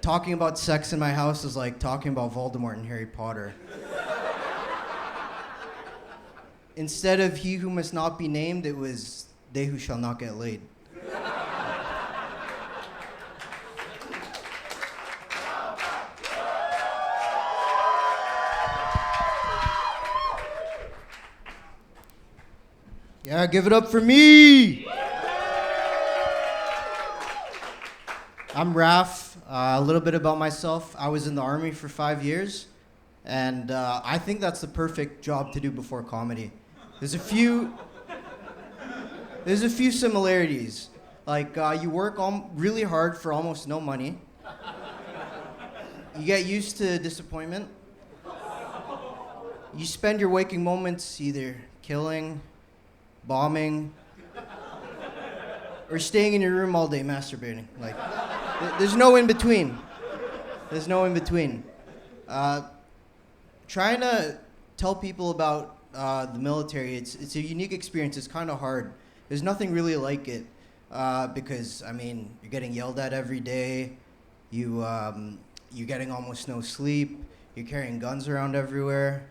talking about sex in my house is like talking about Voldemort and Harry Potter. Instead of he who must not be named, it was they who shall not get laid. Yeah, give it up for me! I'm Raph. A little bit about myself. I was in the Army for 5 years, and I think that's the perfect job to do before comedy. There's a few similarities. Like, you work really hard for almost no money. You get used to disappointment. You spend your waking moments either killing, bombing, or staying in your room all day masturbating. Like, there's no in between. There's no in between. Trying to tell people about the military, it's a unique experience. It's kind of hard. There's nothing really like it because, I mean, you're getting yelled at every day. You're getting almost no sleep. You're carrying guns around everywhere.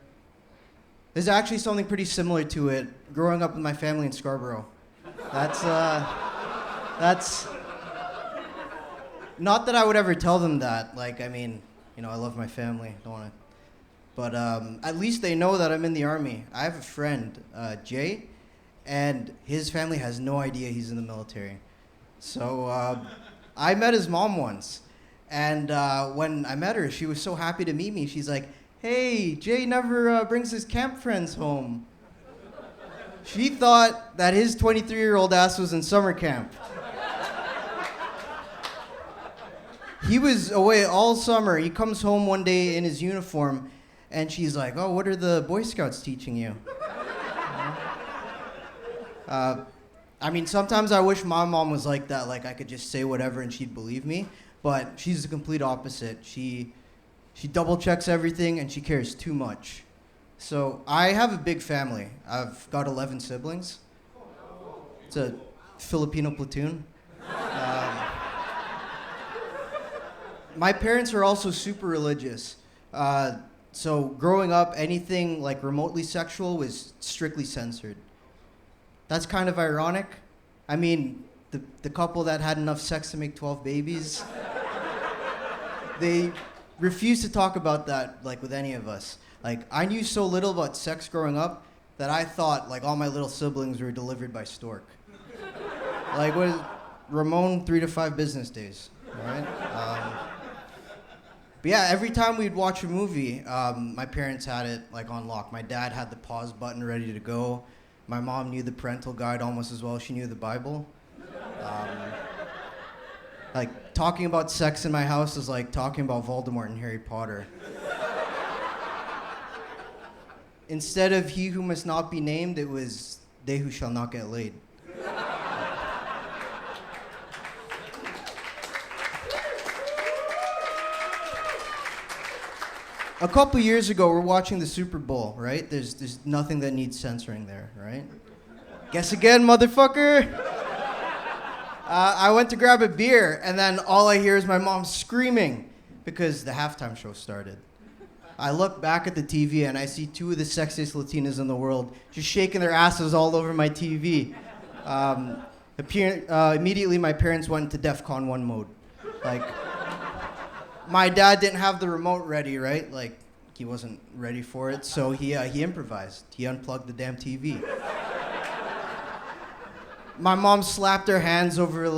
There's actually something pretty similar to it growing up with my family in Scarborough. That's not that I would ever tell them that. Like, I mean, you know, I love my family. Don't want to, but at least they know that I'm in the Army. I have a friend, Jay, and his family has no idea he's in the military. So I met his mom once, and when I met her, she was so happy to meet me. She's like, "Hey, Jay never brings his camp friends home." She thought that his 23-year-old ass was in summer camp. He was away all summer. He comes home one day in his uniform, and she's like, "Oh, what are the Boy Scouts teaching you?" I mean, sometimes I wish my mom was like that, like I could just say whatever and she'd believe me, but she's the complete opposite. She double checks everything and she cares too much. So I have a big family. I've got 11 siblings. It's a Filipino platoon. My parents are also super religious. So growing up, anything like remotely sexual was strictly censored. That's kind of ironic. I mean, the couple that had enough sex to make 12 babies, they refused to talk about that, like, with any of us. Like, I knew so little about sex growing up that I thought, like, all my little siblings were delivered by stork. Like, what is Ramon, 3 to 5 business days, all right? But yeah, every time we'd watch a movie, my parents had it, like, on lock. My dad had the pause button ready to go. My mom knew the parental guide almost as well as she knew the Bible. Like, talking about sex in my house is like talking about Voldemort and Harry Potter. Instead of he who must not be named, it was they who shall not get laid. A couple years ago, we're watching the Super Bowl, right? There's nothing that needs censoring there, right? Guess again, motherfucker! I went to grab a beer, and then all I hear is my mom screaming because the halftime show started. I look back at the TV, and I see 2 of the sexiest Latinas in the world just shaking their asses all over my TV. Immediately, my parents went into DEFCON 1 mode. Like, my dad didn't have the remote ready, right? Like, he wasn't ready for it, so he improvised. He unplugged the damn TV. My mom slapped her hands over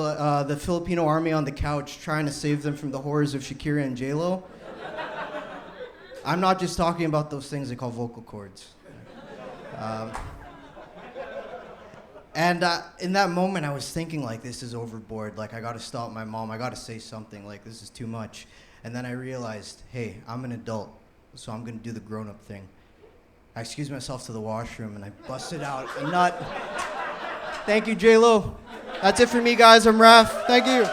the Filipino army on the couch, trying to save them from the horrors of Shakira and J-Lo. I'm not just talking about those things they call vocal cords. And in that moment, I was thinking, like, this is overboard. Like, I gotta stop my mom. I gotta say something. Like, this is too much. And then I realized, hey, I'm an adult, so I'm gonna do the grown-up thing. I excused myself to the washroom, and I busted out a nut. Thank you, J-Lo. That's it for me, guys. I'm Raph. Thank you.